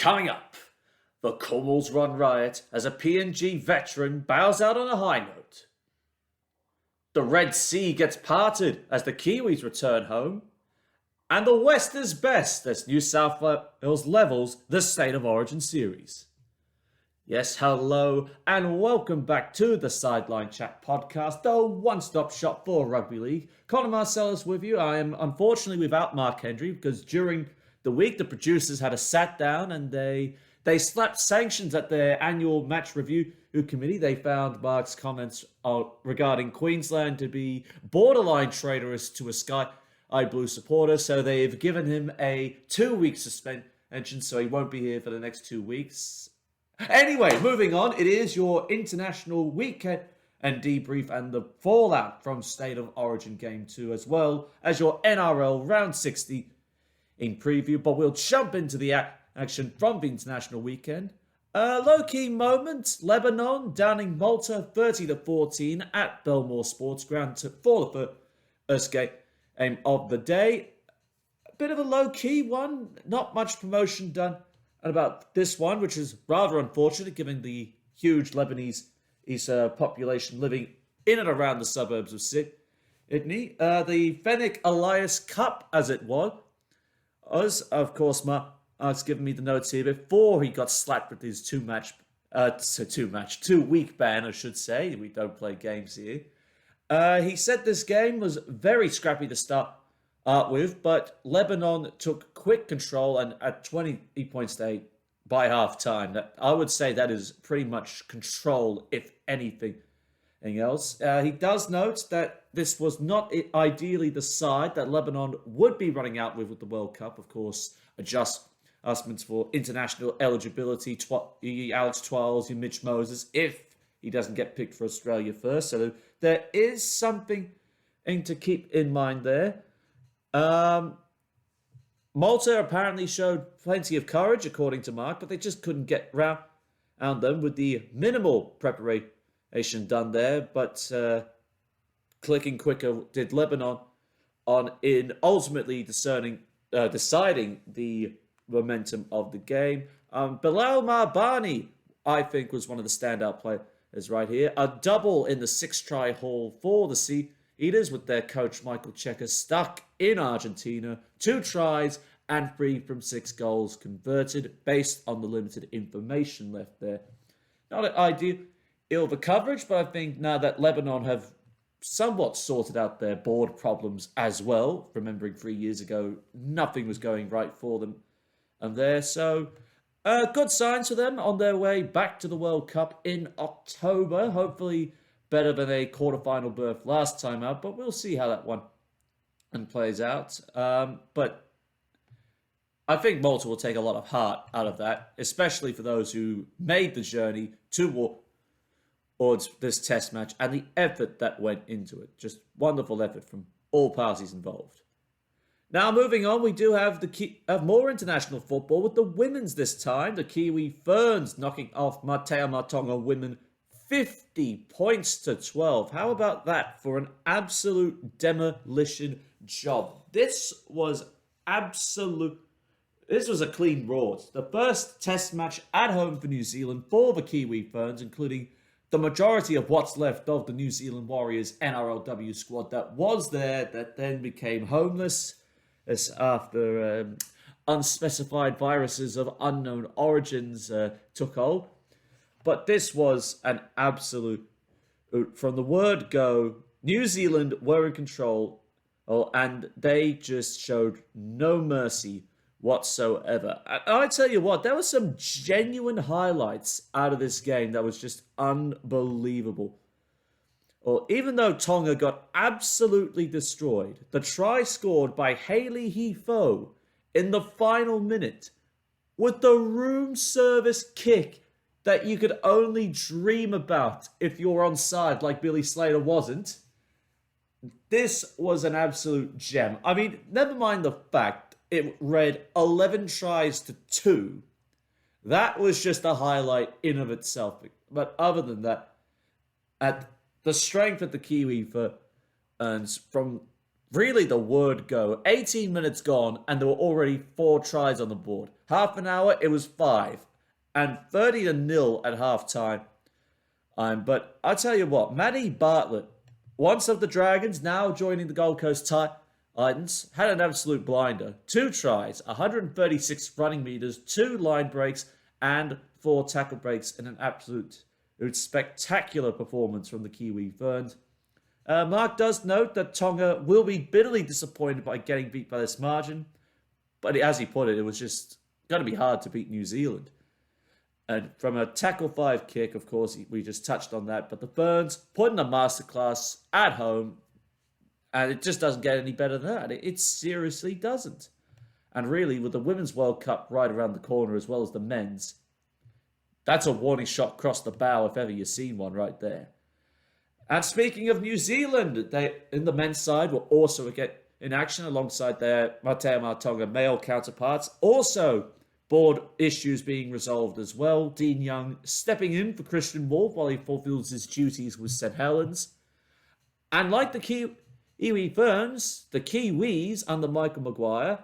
Coming up, the Cornwalls run riot as a PNG veteran bows out on a high note. The Red Sea gets parted as the Kiwis return home. And the West is best as New South Wales levels the State of Origin series. Yes, hello, and welcome back to the Sideline Chat podcast, the one-stop shop for rugby league. Connor Marcellus with you. I am unfortunately without Mark Hendry because during the week the producers had a sat down and they slapped sanctions at their annual match review committee. They found Mark's comments regarding Queensland to be borderline traitorous to a Sky Blue supporter, so they've given him a 2-week suspension, so he won't be here for the next 2 weeks. Anyway, moving on, it is your international weekend and debrief and the fallout from State of Origin Game 2, as well as your NRL Round 60 in preview, but we'll jump into the action from the international weekend. A low-key moment, Lebanon downing Malta 30-14 at Belmore Sports Ground for the first game of the day. A bit of a low-key one, not much promotion done about this one, which is rather unfortunate given the huge Lebanese population living in and around the suburbs of Sydney. The Fennec Elias Cup, as it was, of course, Mark's given me the notes here before he got slapped with his 2-week ban, I should say. We don't play games here. He said this game was very scrappy to start with, but Lebanon took quick control and at 20 points to 8 by half-time. I would say that is pretty much control, if anything else. He does note that this was not ideally the side that Lebanon would be running out with the World Cup. Of course, adjustments for international eligibility, Alex Twirls, Mitch Moses, if he doesn't get picked for Australia first. So there is something to keep in mind there. Malta apparently showed plenty of courage, according to Mark, but they just couldn't get round them with the minimal preparation done there. But clicking quicker did Lebanon in ultimately deciding the momentum of the game. Bilal Marbani, I think, was one of the standout players right here. A double in the 6-try haul for the Sea Eaters with their coach Michael Cheika stuck in Argentina. 2 tries and 3 from 6 goals converted based on the limited information left there. Not ideal for coverage, but I think now that Lebanon have somewhat sorted out their board problems as well, remembering 3 years ago, nothing was going right for them and there. So good signs for them on their way back to the World Cup in October. Hopefully better than a quarterfinal berth last time out, but we'll see how that one plays out. But I think Malta will take a lot of heart out of that, especially for those who made the journey towards this test match and the effort that went into it. Just wonderful effort from all parties involved. Now, moving on, we do have more international football with the women's this time. The Kiwi Ferns knocking off Mateo Tonga women 50 points to 12. How about that for an absolute demolition job? This was a clean rout. The first test match at home for New Zealand for the Kiwi Ferns, including the majority of what's left of the New Zealand Warriors NRLW squad that was there, that then became homeless after unspecified viruses of unknown origins took hold. But this was an absolute, from the word go, New Zealand were in control, and they just showed no mercy whatsoever. I tell you what, there were some genuine highlights out of this game that was just unbelievable. Even though Tonga got absolutely destroyed, the try scored by Hayley Hefo in the final minute with the room service kick that you could only dream about if you're on side like Billy Slater wasn't. This was an absolute gem. I mean, never mind the fact it read 11 tries to 2. That was just a highlight in of itself. But other than that, at the strength that the Kiwi earns from really the word go. 18 minutes gone, and there were already 4 tries on the board. Half an hour, it was 5. And 30-0 at halftime. But I'll tell you what, Matty Bartlett, once of the Dragons, now joining the Gold Coast Titans, had an absolute blinder. 2 tries, 136 running meters, 2 line breaks, and 4 tackle breaks in an absolute spectacular performance from the Kiwi Ferns. Mark does note that Tonga will be bitterly disappointed by getting beat by this margin, but as he put it, it was just going to be hard to beat New Zealand. And from a tackle 5 kick, of course, we just touched on that, but the Ferns put in a masterclass at home, and it just doesn't get any better than that. It seriously doesn't. And really, with the Women's World Cup right around the corner as well as the men's, that's a warning shot across the bow if ever you've seen one right there. And speaking of New Zealand, they in the men's side will also get in action alongside their Mateo Tonga male counterparts. Also, board issues being resolved as well. Dean Young stepping in for Christian Wolf while he fulfills his duties with St. Helens. And like the Kiwi Ferns, the Kiwis under Michael Maguire,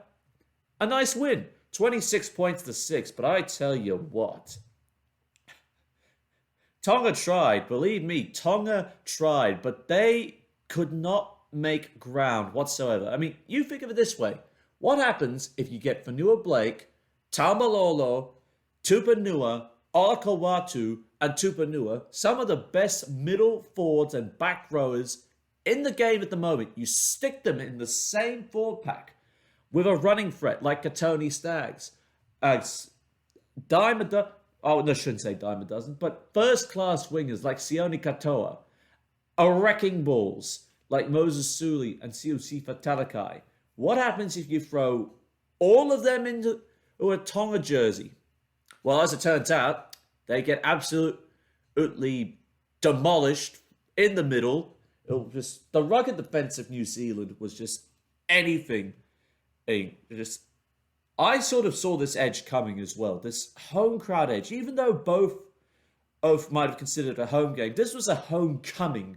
a nice win. 26 points to 6, but I tell you what. Tonga tried, believe me, Tonga tried, but they could not make ground whatsoever. I mean, you think of it this way. What happens if you get Fanua Blake, Taumalolo, Tupanua, Olakawatu, and Tupanua, some of the best middle forwards and back rowers in the game at the moment? You stick them in the same forward pack with a running threat like Katoni Staggs, I shouldn't say dime a dozen, but first-class wingers like Sione Katoa, a wrecking balls like Moses Suli and Siusifa Talakai. What happens if you throw all of them into a Tonga jersey? Well, as it turns out, they get absolutely demolished in the middle. The rugged defense of New Zealand was just anything. I sort of saw this edge coming as well. This home crowd edge. Even though both might have considered a home game, this was a homecoming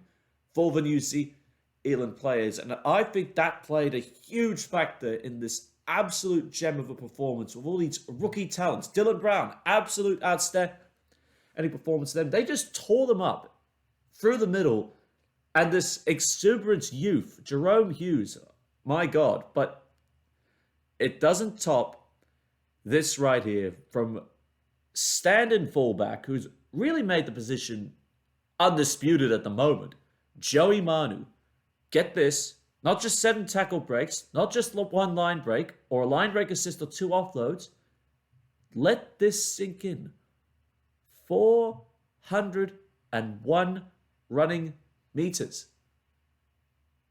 for the New Zealand players. And I think that played a huge factor in this absolute gem of a performance with all these rookie talents. Dylan Brown, absolute outstanding performance. Then they just tore them up through the middle. And this exuberant youth, Jerome Hughes, my God. But it doesn't top this right here from stand-in fullback, who's really made the position undisputed at the moment. Joey Manu. Get this, not just 7 tackle breaks, not just 1 line break, or a line break assist or 2 offloads. Let this sink in. 401 running meters.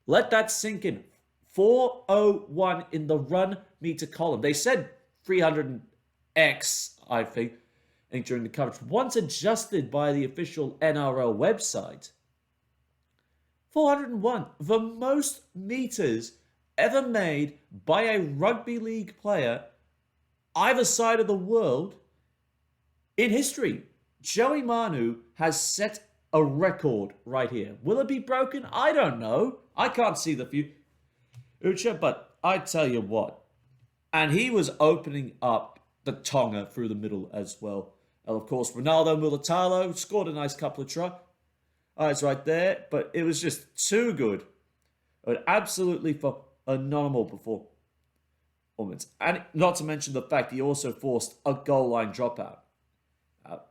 Let that sink in. 401 in the run meter column. They said 300x, I think during the coverage. Once adjusted by the official NRL website, 401, the most meters ever made by a rugby league player either side of the world in history. Joey Manu has set a record right here. Will it be broken? I don't know. I can't see the future. But I tell you what, and he was opening up the Tonga through the middle as well. And of course, Ronaldo Mulatalo scored a nice couple of tries right there, but it was just too good. An absolutely phenomenal performance. And not to mention the fact he also forced a goal line dropout.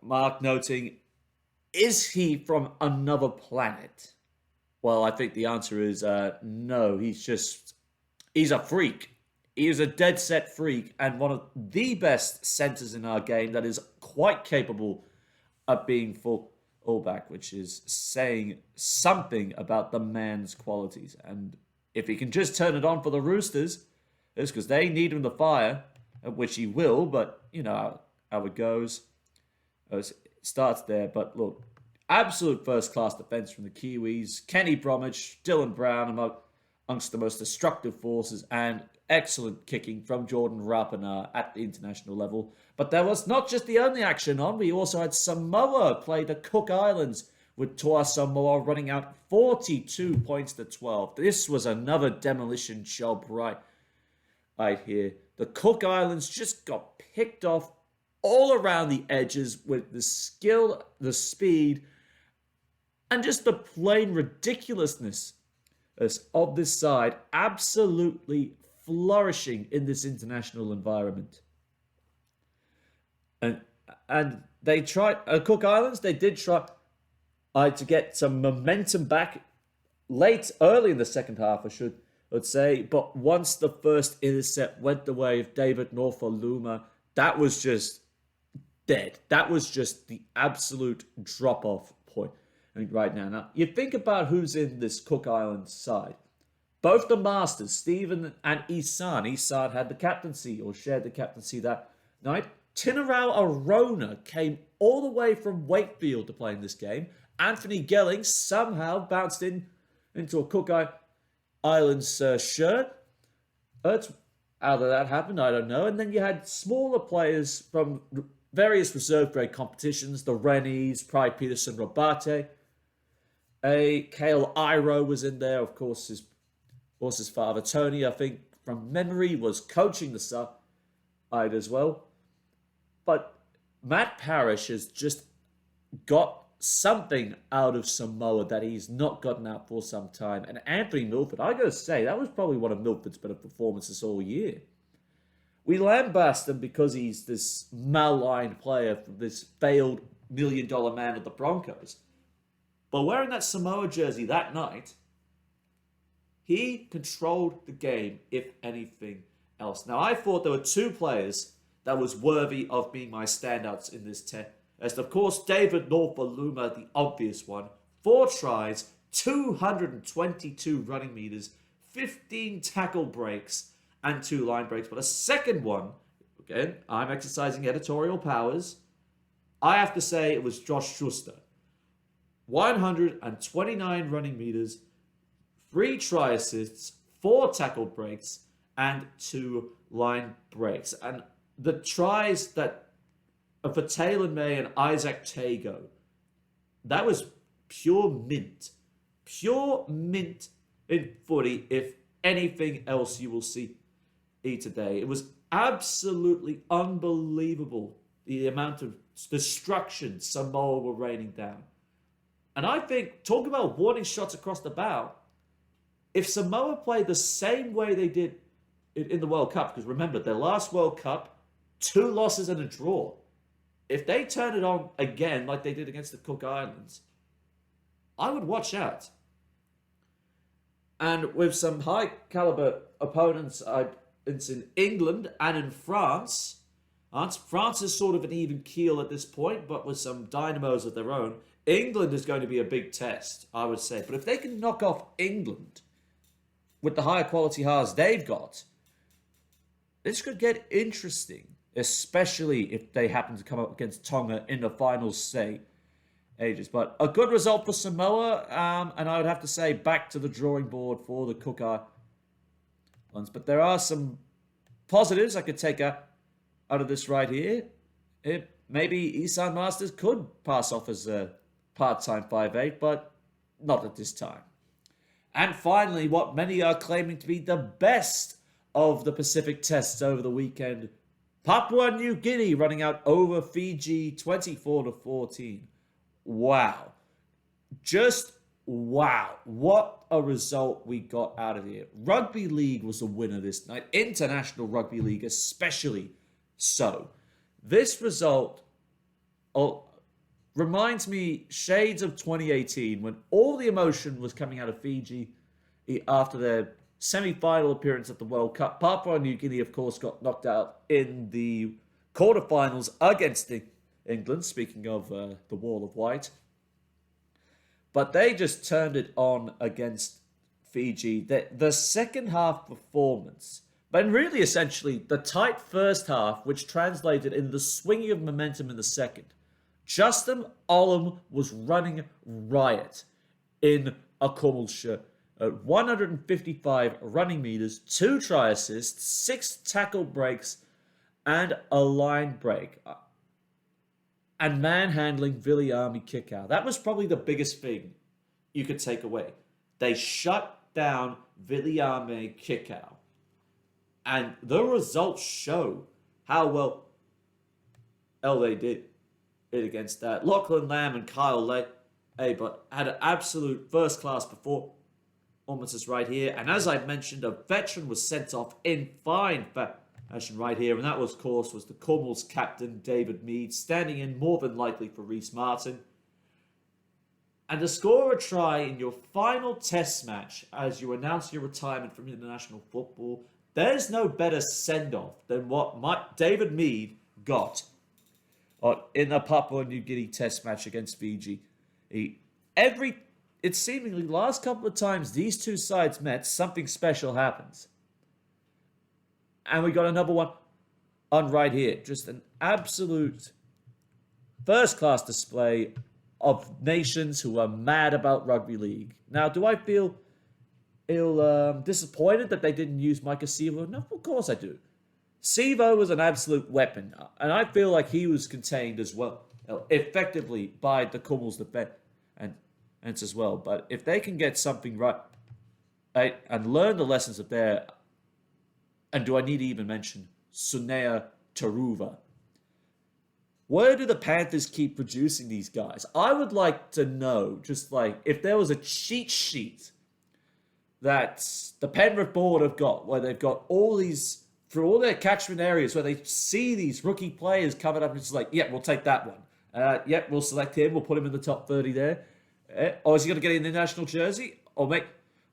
Mark noting, is he from another planet? Well, I think the answer is no. He's a freak. He is a dead set freak and one of the best centers in our game that is quite capable of being fullback, which is saying something about the man's qualities. And if he can just turn it on for the Roosters, it's because they need him to fire, which he will, but you know how it goes. It starts there, but look, absolute first-class defense from the Kiwis. Kenny Bromwich, Dylan Brown amongst the most destructive forces, and excellent kicking from Jordan Rapana at the international level. But there was not just the only action on. We also had Samoa play the Cook Islands with Toa Samoa running out 42 points to 12. This was another demolition job right here. The Cook Islands just got picked off all around the edges with the skill, the speed, and just the plain ridiculousness of this side absolutely flourishing in this international environment. And they tried, Cook Islands, they did try to get some momentum back early in the second half, I would say. But once the first intercept went the way of David Norfoluma, that was just dead. That was just the absolute drop-off point right now. Now, you think about who's in this Cook Islands side. Both the Masters, Stephen and Isan. Isan had the captaincy or shared the captaincy that night. Tinarau Arona came all the way from Wakefield to play in this game. Anthony Gelling somehow bounced into a Cook Islands shirt. How did that happen? I don't know. And then you had smaller players from various reserve grade competitions. The Rennies, Pride Peterson, Rabate. Kale Iro was in there. Of course, his father, Tony, I think, from memory, was coaching the side as well. But Matt Parrish has just got something out of Samoa that he's not gotten out for some time. And Anthony Milford, I gotta say, that was probably one of Milford's better performances all year. We lambast him because he's this maligned player from this failed $1 million man of the Broncos. But wearing that Samoa jersey that night, he controlled the game, if anything else. Now, I thought there were two players that was worthy of being my standouts in this test. As of course, David Norfoluma, the obvious one. 4 tries, 222 running meters, 15 tackle breaks, and 2 line breaks. But a second one, again, I'm exercising editorial powers. I have to say it was Josh Schuster. 129 running meters, 3 try assists, 4 tackle breaks, and 2 line breaks. And the tries that for Taylor May and Isaac Tago, that was pure mint. Pure mint in footy, if anything else you will see today. It was absolutely unbelievable, the amount of destruction Samoa were raining down. And I think, talk about warning shots across the bow, if Samoa played the same way they did in the World Cup, because remember, their last World Cup, 2 losses and a draw. If they turn it on again like they did against the Cook Islands, I would watch out. And with some high caliber opponents in England and in France, France is sort of an even keel at this point, but with some dynamos of their own. England is going to be a big test, I would say. But if they can knock off England with the higher quality halves they've got, this could get interesting, especially if they happen to come up against Tonga in the final stages. But a good result for Samoa, and I would have to say back to the drawing board for the Cook Islands. But there are some positives I could take out of this right here. Maybe Isan Masters could pass off as a part-time 5'8", but not at this time. And finally, what many are claiming to be the best of the Pacific tests over the weekend, Papua New Guinea running out over Fiji 24-14. Wow. Just wow. What a result we got out of here. Rugby League was the winner this night. International Rugby League especially so. This result reminds me shades of 2018 when all the emotion was coming out of Fiji after their semi-final appearance at the World Cup. Papua New Guinea, of course, got knocked out in the quarterfinals against England, speaking of the Wall of White. But they just turned it on against Fiji. The second half performance, but really essentially the tight first half, which translated in the swinging of momentum in the second. Justin Olam was running riot in a Kumul shirt. 155 running meters, 2 try assists, 6 tackle breaks, and a line break. and manhandling Viliami Kikau. That was probably the biggest thing you could take away. They shut down Viliami Kikau. And the results show how well they did it against that. Lachlan Lamb and Kyle but had an absolute first-class performances right here. And as I mentioned, a veteran was sent off in fine fashion right here. And that, was, of course, was the Cornwall's captain, David Mead, standing in more than likely for Reece Martin. And to score a try in your final test match as you announce your retirement from international football, there's no better send-off than what David Mead got in the Papua New Guinea test match against Fiji. It's seemingly last couple of times these two sides met, something special happens. And we got another one on right here. Just an absolute first-class display of nations who are mad about rugby league. Now, do I feel disappointed that they didn't use Micah Sevo? No, of course I do. Sevo was an absolute weapon, and I feel like he was contained as well, effectively by the Cornwall's defense as well. But if they can get something right and learn the lessons of their, and do I need to even mention Sunea Taruva? Where do the Panthers keep producing these guys? I would like to know, just like, if there was a cheat sheet that the Penrith board have got, where they've got all these, through all their catchment areas, where they see these rookie players coming up and it's like, yeah, we'll take that one. We'll select him. We'll put him in the top 30 there. Or is he going to get an international jersey? Well,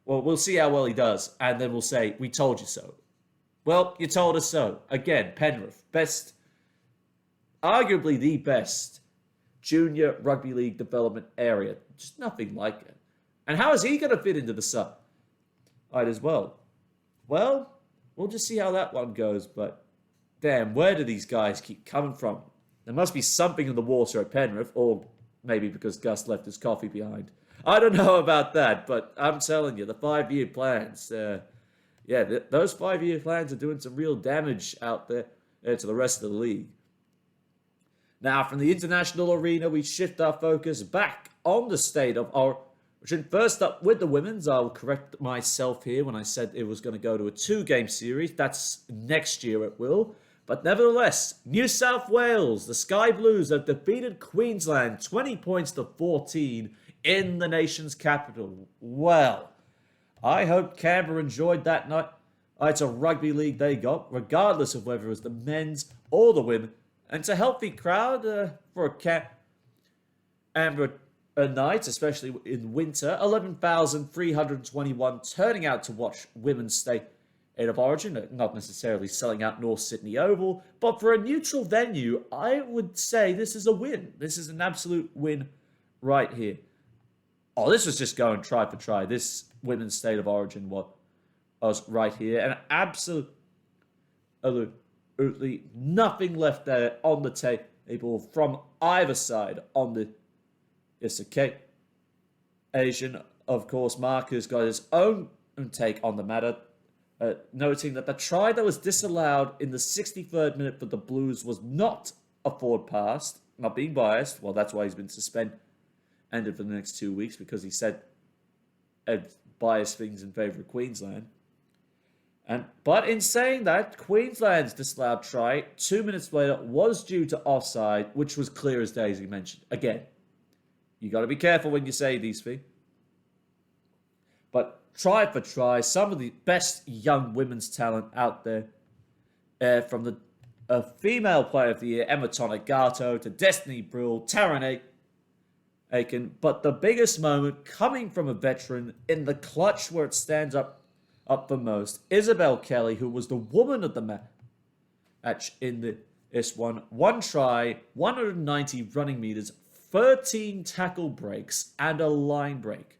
we'll see how well he does. And then we'll say, we told you so. Well, you told us so. Again, Penrith, arguably the best junior rugby league development area. Just nothing like it. And how is he going to fit into the side as well? Well, we'll just see how that one goes. But damn, where do these guys keep coming from? There must be something in the water at Penrith, or maybe because Gus left his coffee behind. I don't know about that, but I'm telling you, the 5-year plans, those 5-year plans are doing some real damage out there to the rest of the league. Now, from the international arena, we shift our focus back on the state of origin. First up with the women's, I'll correct myself here when I said it was going to go to a 2-game series. That's next year it will. But nevertheless, New South Wales, the Sky Blues have defeated Queensland 20 points to 14 in the nation's capital. Well, I hope Canberra enjoyed that night. It's a rugby league they got, regardless of whether it was the men's or the women. And it's a healthy crowd for a Canberra night, especially in winter. 11,321 turning out to watch women's state of origin, not necessarily selling out North Sydney Oval, but for a neutral venue, I would say this is a win. This is an absolute win right here. Oh, this was just going try for try. This women's state of origin was right here. And absolutely nothing left there on the table from either side on the occasion. Asian, of course, Marcus got his own take on the matter, noting that the try that was disallowed in the 63rd minute for the Blues was not a forward pass. Not being biased, well, that's why he's been suspended for the next 2 weeks, because he said biased things in favour of Queensland. But in saying that, Queensland's disallowed try 2 minutes later was due to offside, which was clear as day, as you mentioned. Again, you got to be careful when you say these things. But try for try, some of the best young women's talent out there, from the female player of the year, Emma Tonagato, to Destiny Brill, Taryn Aiken. But the biggest moment coming from a veteran in the clutch where it stands up the most, Isabel Kelly, who was the woman of the match in this one. 1 try, 190 running meters, 13 tackle breaks, and a line break.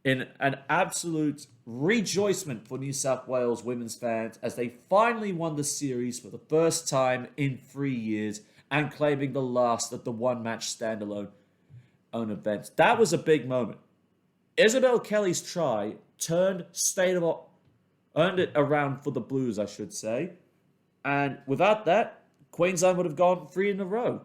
In an absolute rejoicement for New South Wales women's fans as they finally won the series for the first time in 3 years and claiming the last of the one-match standalone events. That was a big moment. Isabel Kelly's try turned earned it around for the Blues, I should say. And without that, Queensland would have gone 3 in a row.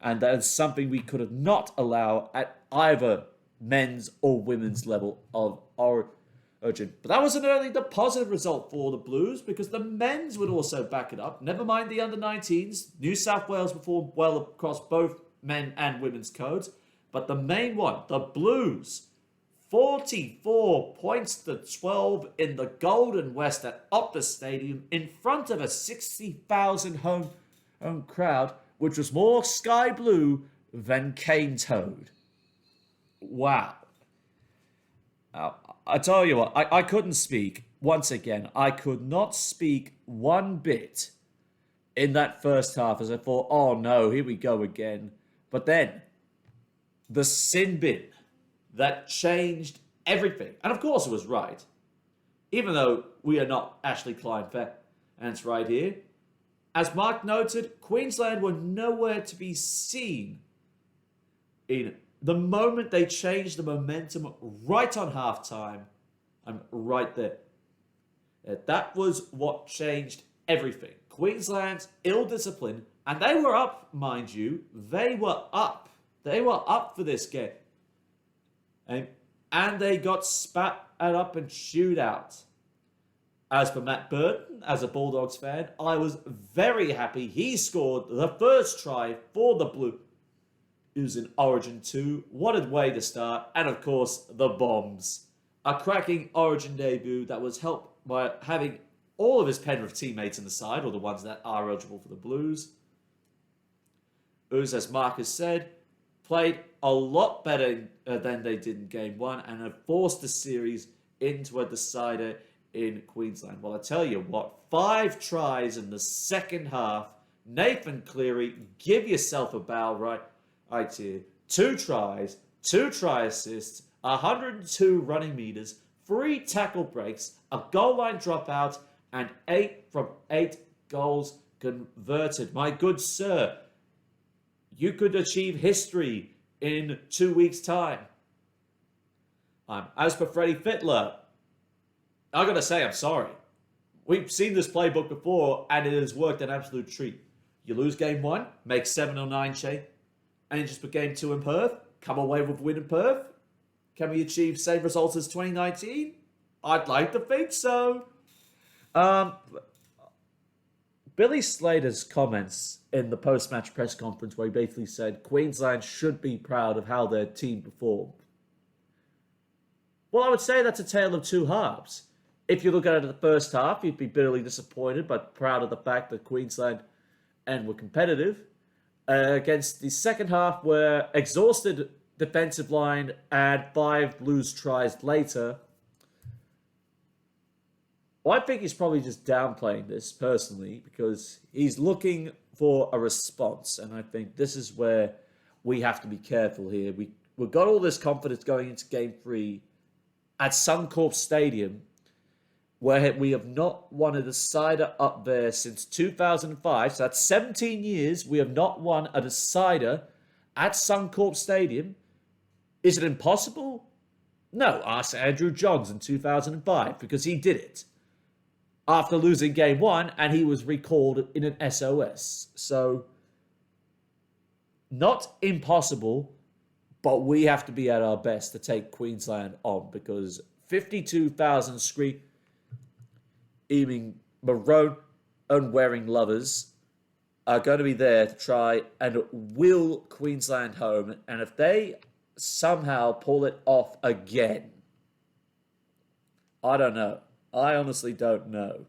And that is something we could have not allowed at either men's or women's level of origin. But that wasn't only the positive result for the Blues, because the men's would also back it up. Never mind the under-19s. New South Wales performed well across both men and women's codes. But the main one, the Blues, 44 points to 12 in the Golden West at Optus Stadium in front of a 60,000 home crowd, which was more sky blue than cane toad. Wow. I tell you what, I couldn't speak. Once again, I could not speak one bit in that first half as I thought, oh no, here we go again. But then, the sin bin that changed everything. And of course it was right. Even though we are not Ashley Klein fans right here. As Mark noted, Queensland were nowhere to be seen in the moment they changed the momentum right on halftime. I'm right there. That was what changed everything. Queensland's ill discipline, and they were up, mind you. They were up. They were up for this game. And they got spat up and chewed out. As for Matt Burton, as a Bulldogs fan, I was very happy he scored the first try for the Blues in Origin 2. What a way to start. And of course, the Bombs. A cracking Origin debut that was helped by having all of his Penrith teammates in the side, or the ones that are eligible for the Blues. Uz, as Marcus said, played a lot better than they did in Game 1 and have forced the series into a decider in Queensland. Well, I tell you what, 5 tries in the second half. Nathan Cleary, give yourself a bow right here. 2 tries, 2 try assists, 102 running meters, 3 tackle breaks, a goal line dropout, and 8 from 8 goals converted. My good sir, you could achieve history in 2 weeks' time. As for Freddie Fittler, I gotta say, I'm sorry. We've seen this playbook before, and it has worked an absolute treat. You lose Game 1, make 7 or 9 and you just put Game 2 in Perth, come away with a win in Perth. Can we achieve same results as 2019? I'd like to think so. Billy Slater's comments in the post-match press conference where he basically said Queensland should be proud of how their team performed. Well, I would say that's a tale of two halves. If you look at it in the first half, you'd be bitterly disappointed but proud of the fact that Queensland were competitive. Against the second half, where exhausted defensive line and 5 Blues tries later. Well, I think he's probably just downplaying this personally because he's looking for a response. And I think this is where we have to be careful here. We've got all this confidence going into Game 3 at Suncorp Stadium, where we have not won a decider up there since 2005. So that's 17 years we have not won a decider at Suncorp Stadium. Is it impossible? No, ask Andrew Johns in 2005 because he did it after losing Game 1 and he was recalled in an SOS. So, not impossible, but we have to be at our best to take Queensland on because 52,000 screaming maroon and wearing lovers are going to be there to try and will Queensland home. And if they somehow pull it off again, I don't know. I honestly don't know.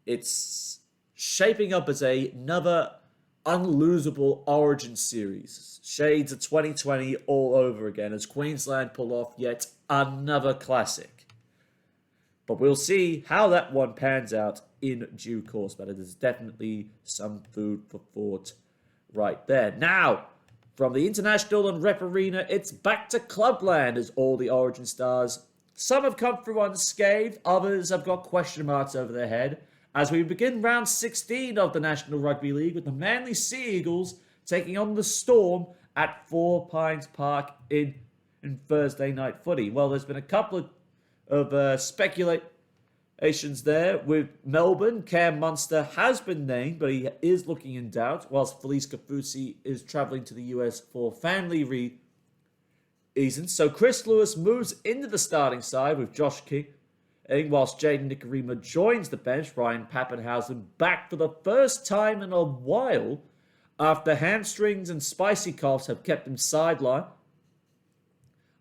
It's shaping up as another unlosable Origin series. Shades of 2020 all over again as Queensland pull off yet another classic. But we'll see how that one pans out in due course. But it is definitely some food for thought right there. Now, from the International and Rep Arena, it's back to Clubland as all the Origin stars. Some have come through unscathed, others have got question marks over their head as we begin round 16 of the National Rugby League with the Manly Sea Eagles taking on the Storm at 4 Pines Park in Thursday night footy. Well, there's been a couple of speculation Asians there with Melbourne. Cam Munster has been named, but he is looking in doubt, whilst Felice Kafusi is travelling to the US for family reasons. So Chris Lewis moves into the starting side with Josh King, whilst Jaden Nikorima joins the bench. Ryan Pappenhausen back for the first time in a while after hamstrings and spicy coughs have kept him sidelined.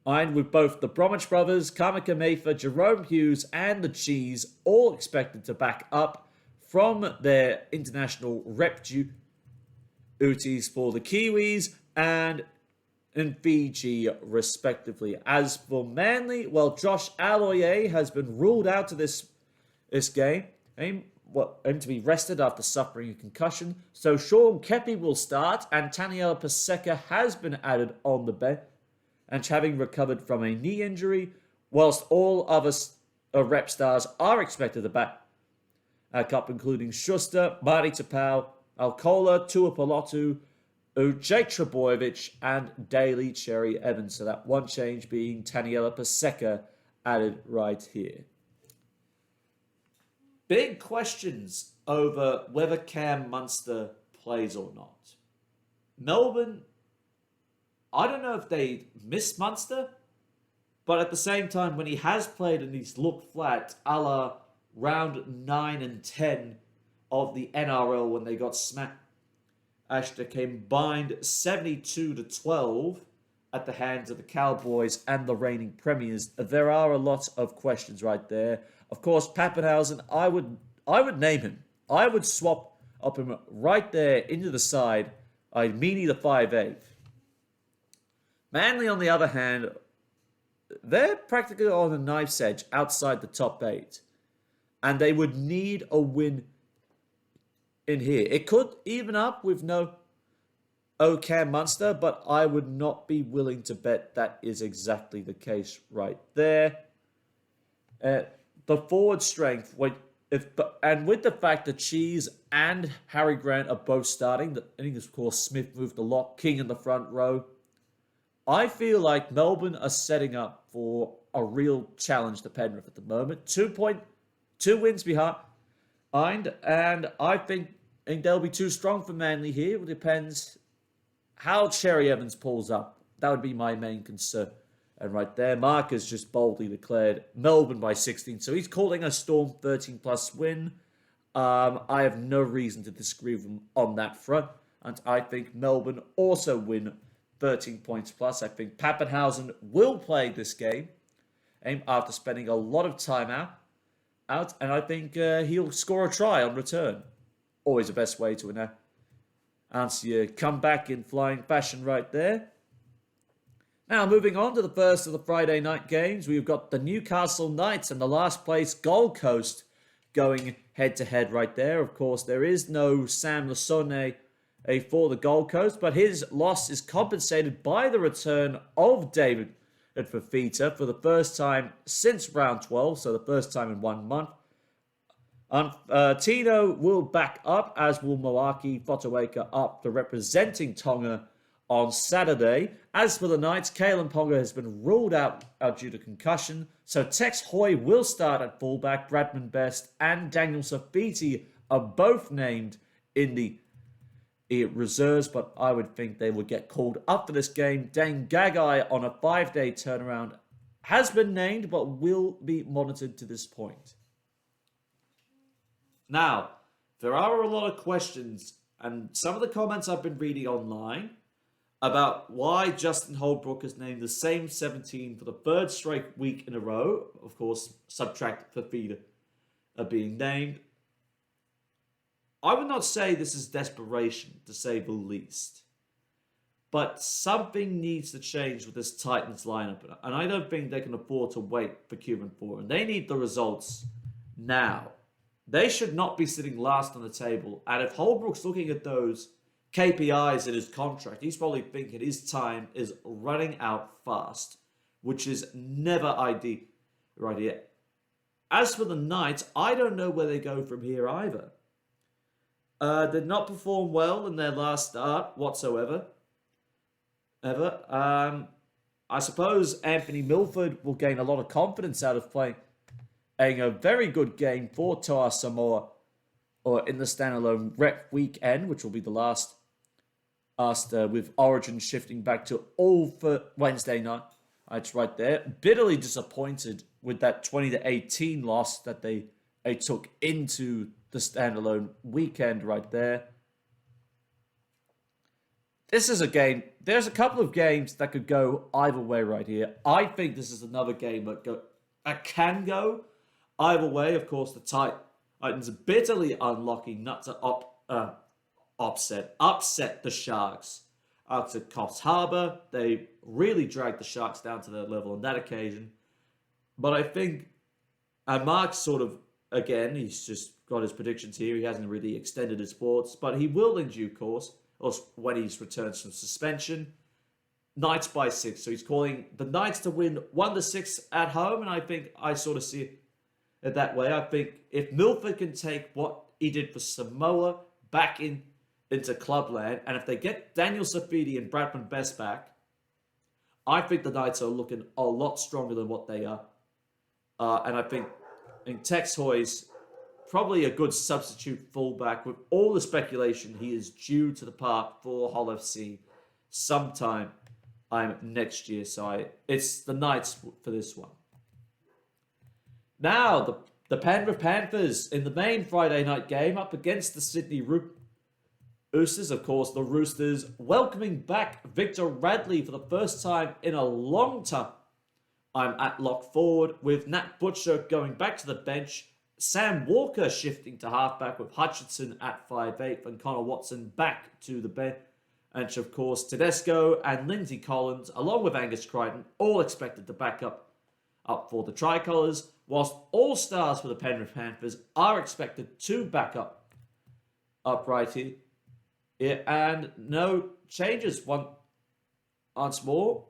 And with both the Bromwich brothers, Kamika Mayfa, Jerome Hughes, and the Cheese all expected to back up from their international rep duties for the Kiwis and in Fiji, respectively. As for Manly, well, Josh Aloiai has been ruled out to this game. Aim to be rested after suffering a concussion. So Sean Kepi will start, and Taniela Paseka has been added on the bench, and having recovered from a knee injury, whilst all other rep stars are expected to back up, including Schuster, Marty Tapau, Alcola, Tuapolotu, Jake Trebojevic, and Daly Cherry Evans. So that one change being Taniela Paseka added right here. Big questions over whether Cam Munster plays or not. Melbourne, I don't know if they miss Munster, but at the same time, when he has played and he's looked flat, a la round 9 and 10 of the NRL when they got smacked, actually combined 72-12 at the hands of the Cowboys and the reigning premiers. There are a lot of questions right there. Of course, Pappenhausen, I would name him. I would swap up him right there into the side. I'd meanie the 5'8". Manly, on the other hand, they're practically on a knife's edge outside the top 8. And they would need a win in here. It could even up with no Cam Munster, but I would not be willing to bet that is exactly the case right there. The forward strength, and with the fact that Cheese and Harry Grant are both starting, I think, of course, Smith moved the lock, King in the front row, I feel like Melbourne are setting up for a real challenge to Penrith at the moment. 2 wins behind, and I think they'll be too strong for Manly here. It depends how Cherry Evans pulls up. That would be my main concern. And right there, Mark has just boldly declared Melbourne by 16. So he's calling a Storm 13-plus win. I have no reason to disagree with him on that front. And I think Melbourne also win 13 points plus. I think Pappenhausen will play this game after spending a lot of time out. And I think he'll score a try on return. Always the best way to answer your comeback in flying fashion right there. Now, moving on to the first of the Friday night games, we've got the Newcastle Knights and the last place Gold Coast going head-to-head right there. Of course, there is no Sam Lasone for the Gold Coast, but his loss is compensated by the return of David Fafita for the first time since round 12, so the first time in 1 month. Tino will back up, as will Moaki Fotuaika up to representing Tonga on Saturday. As for the Knights, Kalen Ponga has been ruled out due to concussion, so Tex Hoy will start at fullback. Bradman Best and Daniel Safiti are both named in the reserves, but I would think they would get called up for this game. Dane Gagai, on a 5-day turnaround, has been named, but will be monitored to this point. Now, there are a lot of questions, and some of the comments I've been reading online about why Justin Holbrook has named the same 17 for the third straight week in a row. Of course, subtract Fafita being named. I would not say this is desperation, to say the least. But something needs to change with this Titans lineup. And I don't think they can afford to wait for Cuban 4. And they need the results now. They should not be sitting last on the table. And if Holbrook's looking at those KPIs in his contract, he's probably thinking his time is running out fast, which is never ideal right here. As for the Knights, I don't know where they go from here either. Did not perform well in their last start whatsoever. I suppose Anthony Milford will gain a lot of confidence out of playing A very good game for Toa Samoa, or in the standalone rep weekend, which will be the last, with Origin shifting back to all for Wednesday night. It's right there. Bitterly disappointed with that 20-18 loss that they took into the standalone weekend right there. This is a game. There's a couple of games that could go either way right here. I think this is another game that can go either way. Of course, the Titans are bitterly unlucky not to upset the Sharks. Out at Coffs Harbour, they really dragged the Sharks down to their level on that occasion. But I think, and Mark's sort of, again, he's just got his predictions here. He hasn't really extended his thoughts, but he will in due course, or when he returns from suspension. Knights by 6. So he's calling the Knights to win 1-6 at home, and I think I sort of see it that way. I think if Milford can take what he did for Samoa back into clubland, and if they get Daniel Safidi and Bradman Best back, I think the Knights are looking a lot stronger than what they are. And I think Tex Hoy's probably a good substitute fullback. With all the speculation, he is due to the park for Hull FC sometime next year. So it's the Knights for this one. Now, the Penrith Panthers in the main Friday night game up against the Sydney Roosters. Of course, the Roosters welcoming back Victor Radley for the first time in a long time. I'm at lock forward with Nat Butcher going back to the bench. Sam Walker shifting to halfback with Hutchinson at 5'8", and Connor Watson back to the bench. And of course, Tedesco and Lindsay Collins, along with Angus Crichton, all expected to back up for the Tricolours, whilst all stars for the Penrith Panthers are expected to back up right here. Yeah, and no changes once more,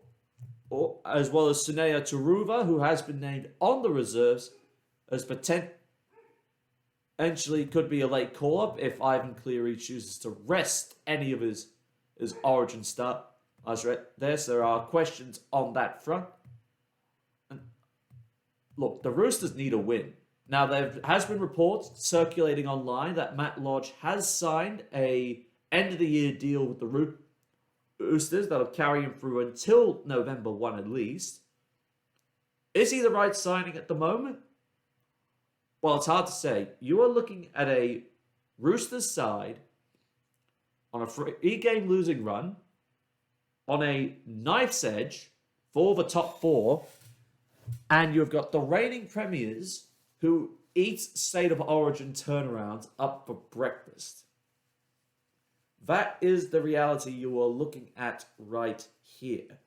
as well as Sunea Turuva, who has been named on the reserves as potentially could be a late call-up if Ivan Cleary chooses to rest any of his Origin start. As read there, so there are questions on that front. And look, the Roosters need a win. Now, there has been reports circulating online that Matt Lodge has signed a end-of-the-year deal with the Roosters that'll carry him through until November 1 at least. Is he the right signing at the moment? Well, it's hard to say. You are looking at a Roosters side on a 3-game losing run, on a knife's edge for the top 4, and you've got the reigning premiers who eat State of Origin turnarounds up for breakfast. That is the reality you are looking at right here.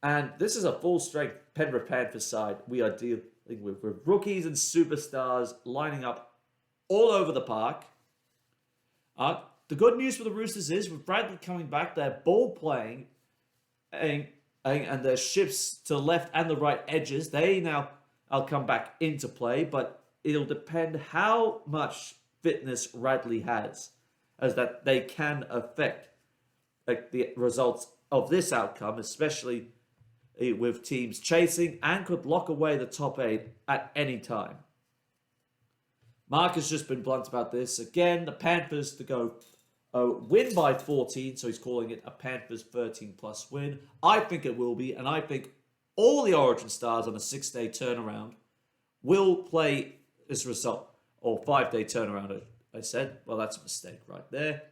And this is a full-strength Penrith Panthers side we are dealing with rookies and superstars lining up all over the park. The good news for the Roosters is, with Bradley coming back, they're ball playing and their shifts to the left and the right edges, they now will come back into play, but it'll depend how much fitness Radley has, as that they can affect the results of this outcome, especially with teams chasing, and could lock away the top 8 at any time. Mark has just been blunt about this. Again, the Panthers to go win by 14, so he's calling it a Panthers 13-plus win. I think it will be, and I think all the Origin stars on a 6-day turnaround will play this result, or 5-day turnaround, I said. Well, that's a mistake right there.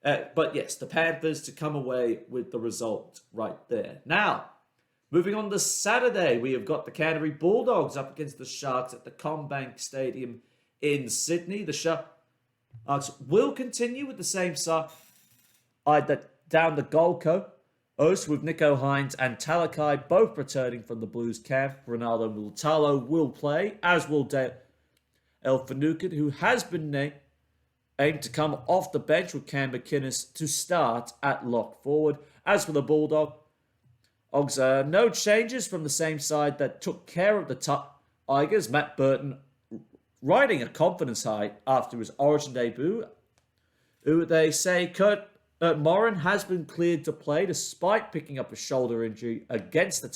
But yes, the Panthers to come away with the result right there. Now, moving on to Saturday, we have got the Canterbury Bulldogs up against the Sharks at the CommBank Stadium in Sydney. The Sharks will continue with the same side down the Gold Coast, with Nico Hines and Talakai both returning from the Blues camp. Ronaldo Mulitalo will play, as will Dale Finucane, who has been aimed to come off the bench with Cam McInnes to start at lock forward. As for the Bulldogs, no changes from the same side that took care of the Tigers. Matt Burton riding a confidence high after his Origin debut. Who they say Kurt Morin has been cleared to play despite picking up a shoulder injury against the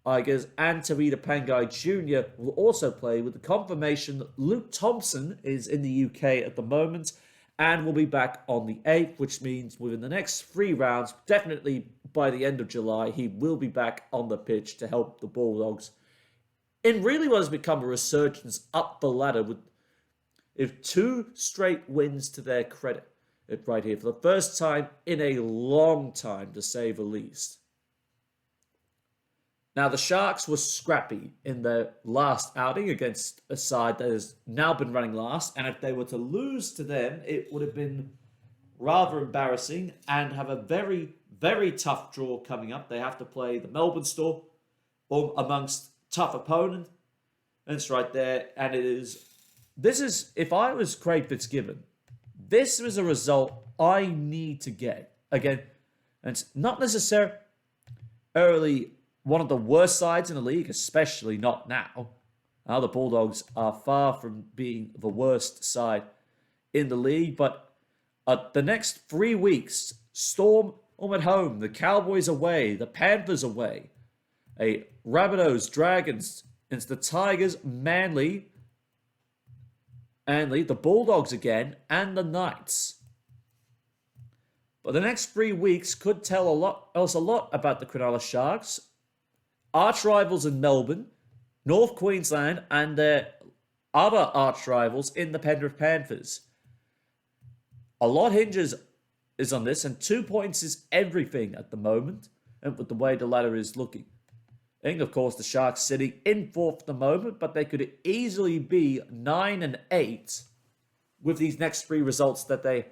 Tigers and Tavita Pangai Jr. will also play, with the confirmation that Luke Thompson is in the UK at the moment and will be back on the 8th, which means within the next 3 rounds, definitely by the end of July, he will be back on the pitch to help the Bulldogs in really what has become a resurgence up the ladder with 2 straight wins to their credit. Right here, for the first time in a long time, to say the least. Now, the Sharks were scrappy in their last outing against a side that has now been running last, and if they were to lose to them, it would have been rather embarrassing and have a very, very tough draw coming up. They have to play the Melbourne Storm amongst tough opponents. And it's right there, and this is, if I was Craig Fitzgibbon, this was a result I need to get. Again, and it's not necessarily one of the worst sides in the league, especially not now. The Bulldogs are far from being the worst side in the league, but the next 3 weeks, Storm at home, the Cowboys away, the Panthers away, Rabbitohs, Dragons, it's the Tigers, Manly, the Bulldogs again, and the Knights. But the next 3 weeks could tell us a lot about the Cronulla Sharks, arch rivals in Melbourne, North Queensland, and their other arch rivals in the Penrith Panthers. A lot hinges is on this, and 2 points is everything at the moment, and with the way the ladder is looking. I think, of course, the Sharks sitting in 4th at the moment, but they could easily be 9 and 8 with these next 3 results that they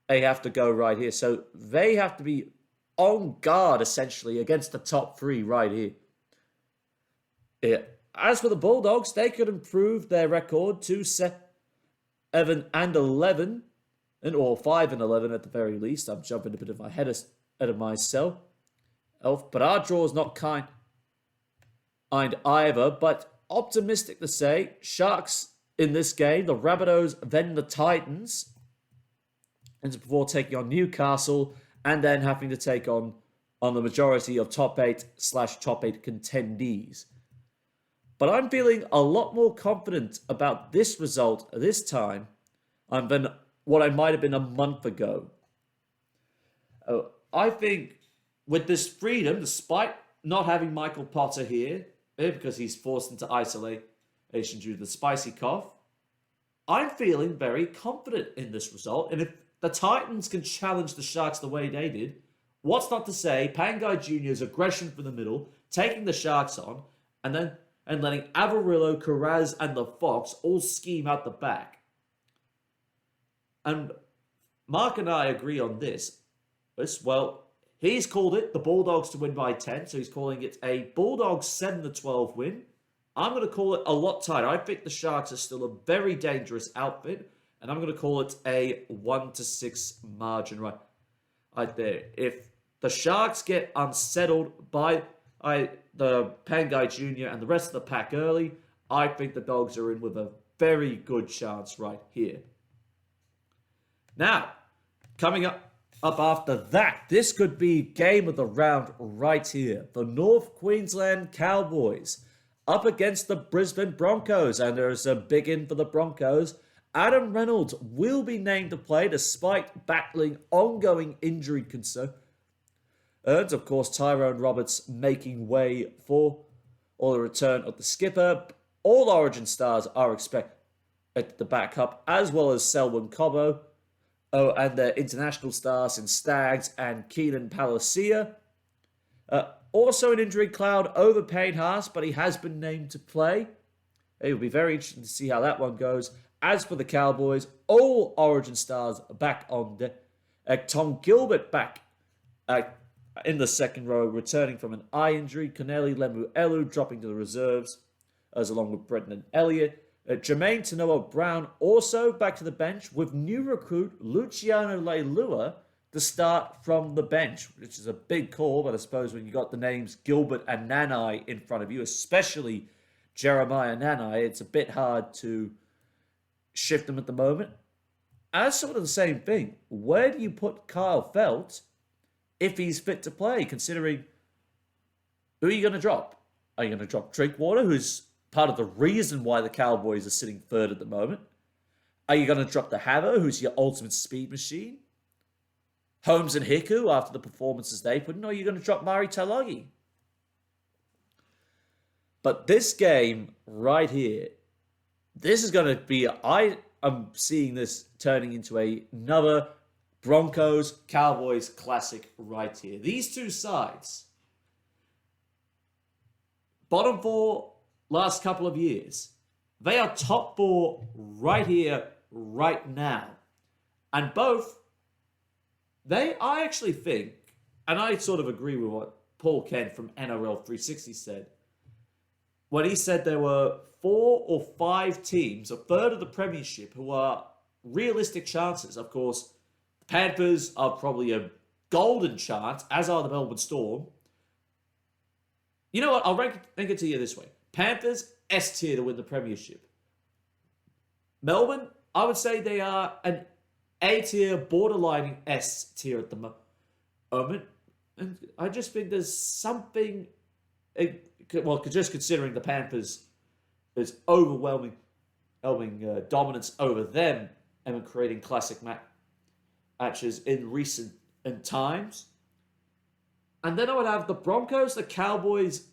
have to go right here. So they have to be on guard, essentially, against the top 3 right here. As for the Bulldogs, they could improve their record to 7 and 11, or 5 and 11 at the very least. I'm jumping a bit ahead of myself. But our draw is not kind either, but optimistic to say. Sharks in this game, the Rabbitohs, then the Titans, and before taking on Newcastle, and then having to take on the majority of top 8/top 8 contendees. But I'm feeling a lot more confident about this result this time than what I might have been a month ago. I think with this freedom, despite not having Michael Potter here, because he's forced into isolation due to the spicy cough, I'm feeling very confident in this result. And if the Titans can challenge the Sharks the way they did, what's not to say Pangai Jr.'s aggression from the middle, taking the Sharks on, and letting Avarillo, Carraz, and the Fox all scheme out the back. And Mark and I agree on this. Well, he's called it the Bulldogs to win by 10, so he's calling it a Bulldogs 7-12 win. I'm going to call it a lot tighter. I think the Sharks are still a very dangerous outfit, and I'm going to call it a 1-6 margin right there. If the Sharks get unsettled by the Pangai Jr. and the rest of the pack early, I think the Dogs are in with a very good chance right here. Now, coming up after that, this could be game of the round right here. The North Queensland Cowboys up against the Brisbane Broncos, and there's a big in for the Broncos. Adam Reynolds will be named to play despite battling ongoing injury concerns. Of course, Tyrone Roberts making way for the return of the skipper. All Origin stars are expected at the backup, as well as Selwyn Cobbo. And their international stars in Stags and Keenan Palacia. Also an injury cloud over Payne Haas, but he has been named to play. It will be very interesting to see how that one goes. As for the Cowboys, all Origin stars are back on deck. Tom Gilbert back in the second row, returning from an eye injury. Corneli Lemuelu dropping to the reserves, as along with Brendan Elliott. Jermaine Tanoa-Brown also back to the bench with new recruit Luciano Leilua to start from the bench, which is a big call, but I suppose when you got the names Gilbert and Nanai in front of you, especially Jeremiah Nanai, it's a bit hard to shift them at the moment. As sort of the same thing, where do you put Kyle Felt if he's fit to play, considering Who are you going to drop? Are you going to drop Drinkwater, who's part of the reason why the Cowboys are sitting third at the moment? Are you going to drop the Haver, who's your ultimate speed machine? Holmes and Hiku, after the performances they put in? Or are you going to drop Mari Talagi? But this game right here, this is going to be... I am seeing this turning into another Broncos-Cowboys classic right here. These two sides, bottom four last couple of years, they are top four right here, right now. And both, I actually think, and I sort of agree with what Paul Kent from NRL 360 said, when he said there were 4 or 5 teams, a third of the premiership, who are realistic chances. Of course, the Panthers are probably a golden chance, as are the Melbourne Storm. You know what? I'll rank it to you this way. Panthers, S tier to win the premiership. Melbourne, I would say they are an A tier, borderlining S tier at the moment. And I just think there's something... Well, just considering the Panthers is overwhelming dominance over them and creating classic matches in recent times. And then I would have the Broncos, the Cowboys,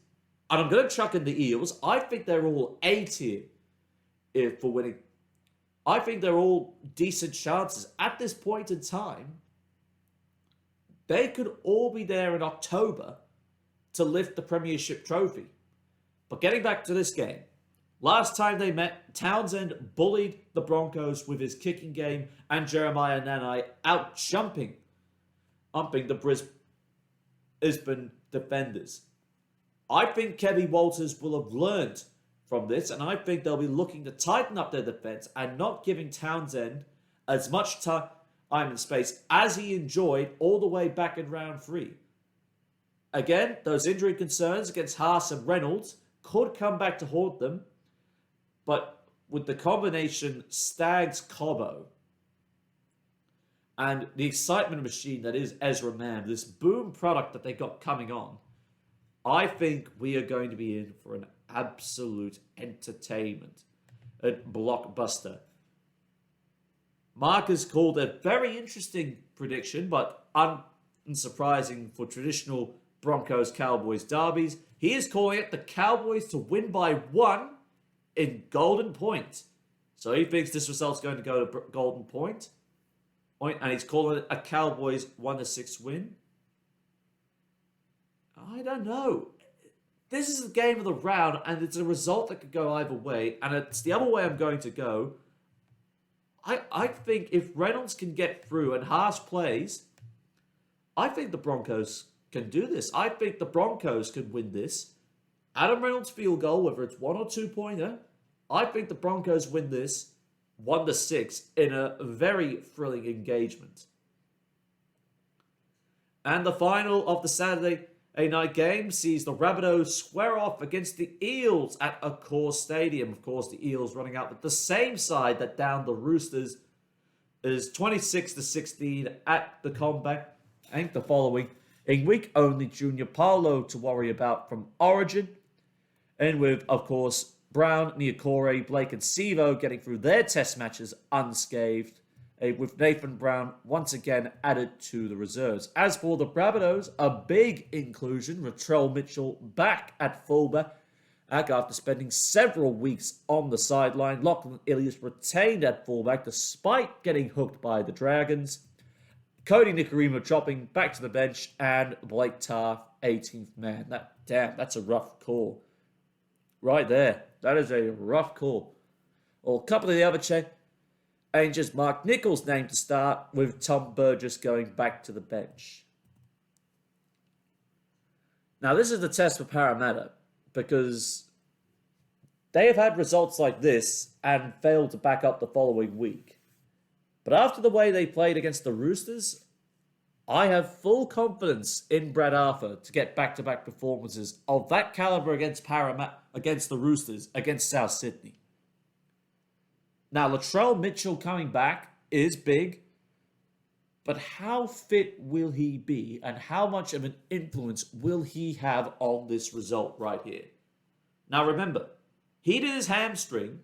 and I'm going to chuck in the Eels. I think they're all A tier for winning. I think they're all decent chances. At this point in time, they could all be there in October to lift the Premiership trophy. But getting back to this game, last time they met, Townsend bullied the Broncos with his kicking game and Jeremiah Nanai out-jumping the Brisbane defenders. I think Kevin Walters will have learned from this, and I think they'll be looking to tighten up their defense and not giving Townsend as much time and space as he enjoyed all the way back in round 3. Again, those injury concerns against Haas and Reynolds could come back to haunt them, but with the combination Staggs-Cobbo and the excitement machine that is Ezra Mam, this boom product that they got coming on, I think we are going to be in for an absolute entertainment, a blockbuster. Mark has called a very interesting prediction, but unsurprising for traditional Broncos-Cowboys derbies. He is calling it the Cowboys to win by 1 in Golden Point. So he thinks this result's going to go to Golden Point. And he's calling it a Cowboys 1-6 win. I don't know. This is the game of the round, and it's a result that could go either way. And it's the other way I'm going to go. I think if Reynolds can get through and Haas plays, I think the Broncos can do this. I think the Broncos can win this. Adam Reynolds field goal, whether it's 1 or 2 pointer, I think the Broncos win this 1-6 in a very thrilling engagement. And the final of the Saturday night game sees the Rabbitohs square off against the Eels at Accor Stadium. Of course, the Eels running out with the same side that downed the Roosters is 26-16 at the comeback. And the following in week only Junior Paulo to worry about from Origin. And with, of course, Brown, Niokore, Blake and Sivo getting through their test matches unscathed, with Nathan Brown once again added to the reserves. As for the Rabbitohs, a big inclusion, Latrell Mitchell back at fullback after spending several weeks on the sideline. Lachlan Ilias retained at fullback despite getting hooked by the Dragons. Cody Nikorima dropping back to the bench, and Blake Taaffe, 18th man. That's a rough call. Right there. That is a rough call. Well, a couple of the other changes. Mark Nichols named to start, with Tom Burgess going back to the bench. Now, this is the test for Parramatta, because they have had results like this and failed to back up the following week. But after the way they played against the Roosters, I have full confidence in Brad Arthur to get back-to-back performances of that caliber against against the Roosters, against South Sydney. Now, Latrell Mitchell coming back is big. But how fit will he be, and how much of an influence will he have on this result right here? Now remember, he did his hamstring,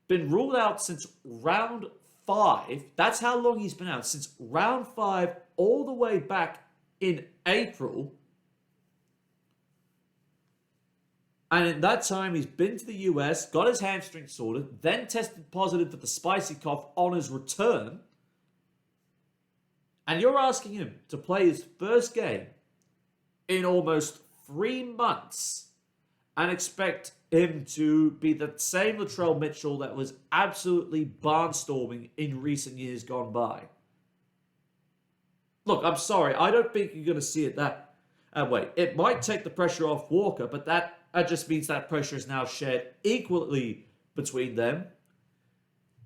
been ruled out since round 5. That's how long he's been out, since round 5 all the way back in April. And in that time, he's been to the US, got his hamstring sorted, then tested positive for the spicy cough on his return. And you're asking him to play his first game in almost 3 months and expect him to be the same Latrell Mitchell that was absolutely barnstorming in recent years gone by. Look, I'm sorry. I don't think you're going to see it that way. It might take the pressure off Walker, but that just means that pressure is now shared equally between them.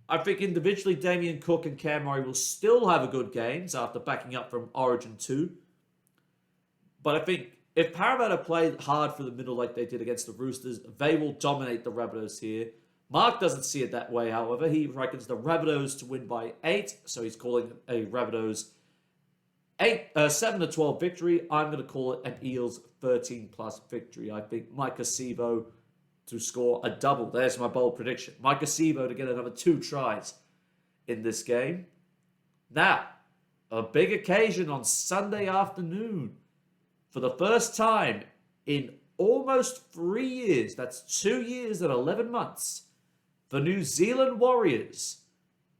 I think individually, Damien Cook and Cam Murray will still have a good games after backing up from Origin 2. But I think if Parramatta play hard for the middle like they did against the Roosters, they will dominate the Rabbitohs here. Mark doesn't see it that way, however. He reckons the Rabbitohs to win by 8, so he's calling it a Rabbitohs 7-12 victory. I'm going to call it an Eels 13+ victory. I think Micah Sivo to score a double. There's my bold prediction. Micah Sivo to get another 2 tries in this game. Now, a big occasion on Sunday afternoon. For the first time in almost 3 years, that's 2 years and 11 months, the New Zealand Warriors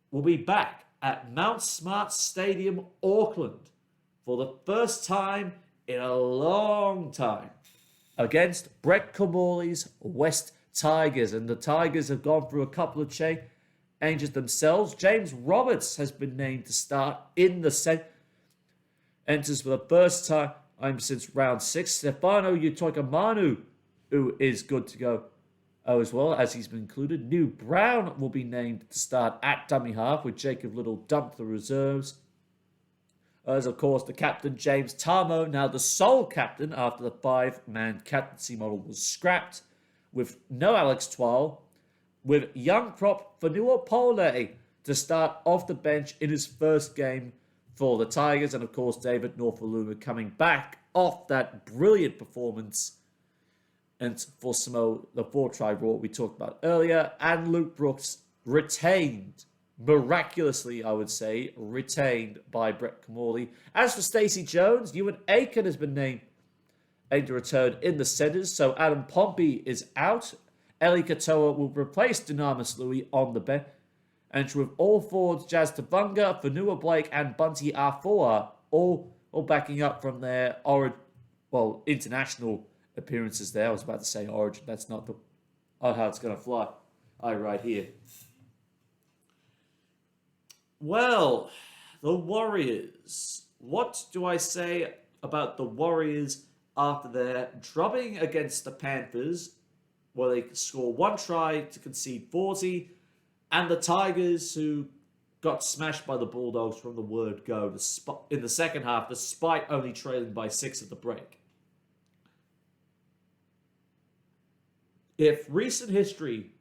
will be back at Mount Smart Stadium, Auckland, for the first time in a long time, against Brett Comorley's West Tigers. And the Tigers have gone through a couple of changes themselves. James Roberts has been named to start in the set. Enters for the first time since round 6. Stefano Utoikamanu, who is good to go as well, as he's been included. New Brown will be named to start at dummy half, with Jacob Little dumped the reserves. As, of course, the captain, James Tarmo, now the sole captain after the 5-man captaincy model was scrapped, with no Alex Twal, with young prop Fanua Pole to start off the bench in his first game for the Tigers, and, of course, David Norfoluma coming back off that brilliant performance and for Samoa, the 4-try Raw we talked about earlier, and Luke Brooks retained. Miraculously, I would say, retained by Brett Comorley. As for Stacey Jones, Ewan Aiken has been named to return in the centres, so Adam Pompey is out. Eli Katoa will replace Dunamis Louis on the bench. And with all forwards, Jazz Tavunga, Fanua Blake, and Bunty Afoa all backing up from their international appearances there. I was about to say Origin. That's not how it's going to fly. Right here. Well, the Warriors. What do I say about the Warriors after their drubbing against the Panthers, where they score 1 try to concede 40, and the Tigers, who got smashed by the Bulldogs from the word go in the second half, despite only trailing by 6 at the break? If recent history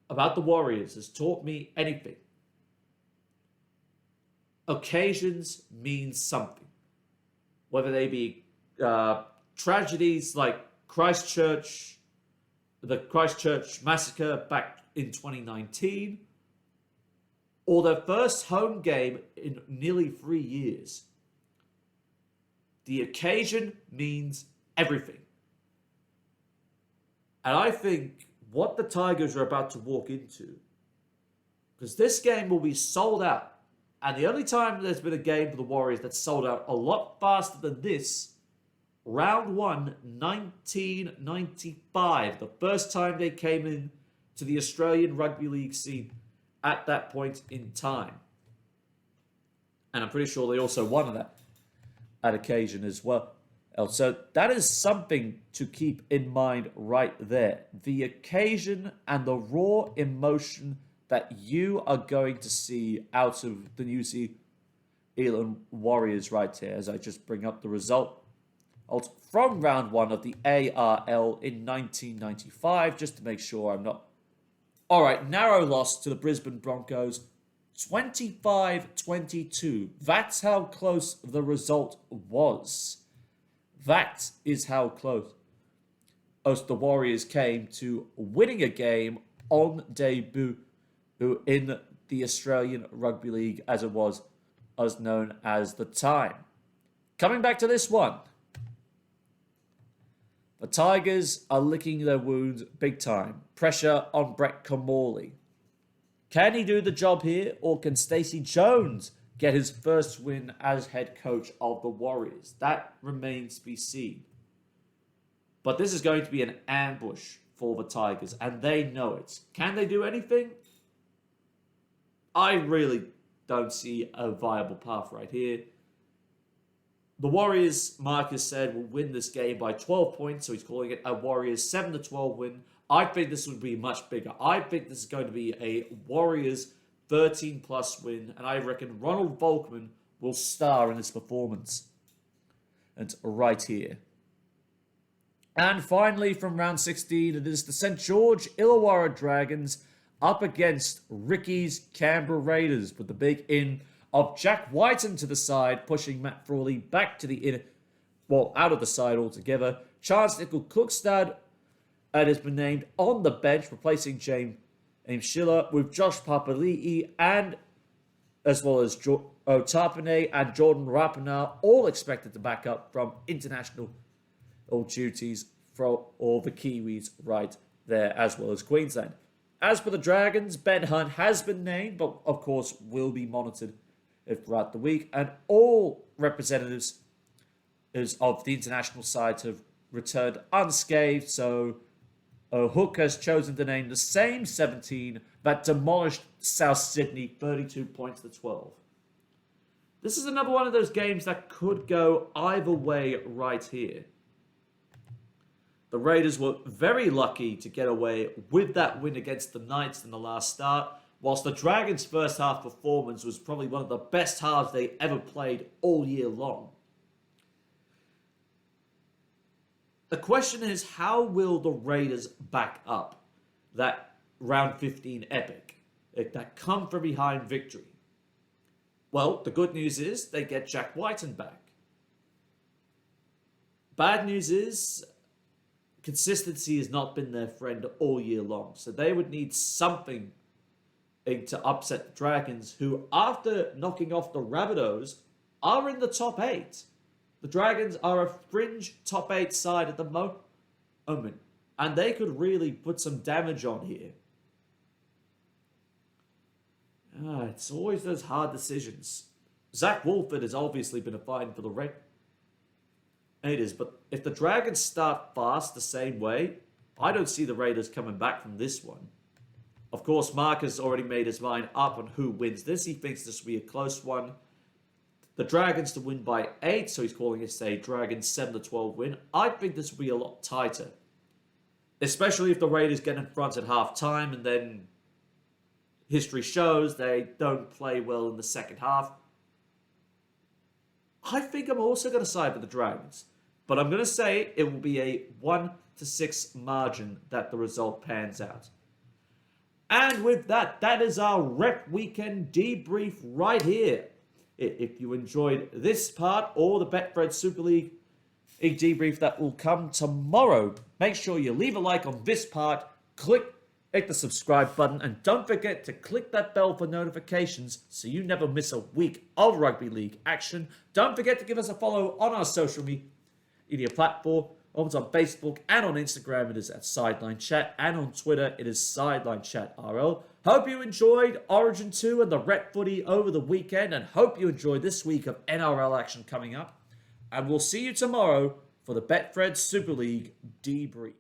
about the Warriors has taught me anything, occasions mean something. Whether they be tragedies like the Christchurch massacre back in 2019, or their first home game in nearly 3 years. The occasion means everything. And I think what the Tigers are about to walk into, because this game will be sold out, and the only time there's been a game for the Warriors that's sold out a lot faster than this, round 1, 1995, the first time they came in to the Australian rugby league scene at that point in time. And I'm pretty sure they also won that occasion as well. So that is something to keep in mind right there. The occasion and the raw emotion that you are going to see out of the New Zealand Warriors right here, as I just bring up the result from round 1 of the ARL in 1995, just to make sure I'm not... All right, narrow loss to the Brisbane Broncos, 25-22. That's how close the result was. That is how close the Warriors came to winning a game on debut in the Australian Rugby League, as it was known as the time. Coming back to this one, the Tigers are licking their wounds big time. Pressure on Brett Comorley. Can he do the job here, or can Stacey Jones get his first win as head coach of the Warriors? That remains to be seen. But this is going to be an ambush for the Tigers, and they know it. Can they do anything? I really don't see a viable path right here. The Warriors, Marcus said, will win this game by 12 points, so he's calling it a Warriors 7-12 win. I think this would be much bigger. I think this is going to be a Warriors 13-plus win, and I reckon Ronald Volkman will star in this performance. And right here. And finally, from round 16, it is the St. George Illawarra Dragons up against Ricky's Canberra Raiders, with the big in of Jack Whiten to the side, pushing Matt Frawley back to the inner, out of the side altogether. Chance Nickel-Cookstad has been named on the bench, replacing James Schiller, with Josh Papali'i and as well as Tapane and Jordan Rapana, all expected to back up from international duties for all the Kiwis right there, as well as Queensland. As for the Dragons, Ben Hunt has been named, but of course will be monitored throughout the week, and all representatives of the international sides have returned unscathed, so Hook has chosen to name the same 17 that demolished South Sydney 32 points to 12. This is another one of those games that could go either way right here. The Raiders were very lucky to get away with that win against the Knights in the last start, whilst the Dragons' first half performance was probably one of the best halves they ever played all year long. The question is, how will the Raiders back up that round 15 epic, that come from behind victory? Well, the good news is they get Jack Whiten back. Bad news is consistency has not been their friend all year long, so they would need something to upset the Dragons, who, after knocking off the Rabbitohs, are in the top 8. The Dragons are a fringe top 8 side at the moment, and they could really put some damage on here. It's always those hard decisions. Zach Wolford has obviously been a fighting for the Raiders, but if the Dragons start fast the same way, I don't see the Raiders coming back from this one. Of course, Mark has already made his mind up on who wins this. He thinks this will be a close one. The Dragons to win by 8, so he's calling it a Dragons 7-12 win. I think this will be a lot tighter, especially if the Raiders get in front at half-time and then history shows they don't play well in the second half. I think I'm also going to side with the Dragons, but I'm going to say it will be a 1-6 margin that the result pans out. And with that, that is our Rep Weekend debrief right here. If you enjoyed this part or the Betfred Super League debrief that will come tomorrow, make sure you leave a like on this part, hit the subscribe button, and don't forget to click that bell for notifications so you never miss a week of Rugby League action. Don't forget to give us a follow on our social media platform. On Facebook and on Instagram, it is at Sideline Chat, and on Twitter, it is Sideline Chat RL. Hope you enjoyed Origin 2 and the Rep Footy over the weekend, and hope you enjoyed this week of NRL action coming up. And we'll see you tomorrow for the Betfred Super League debrief.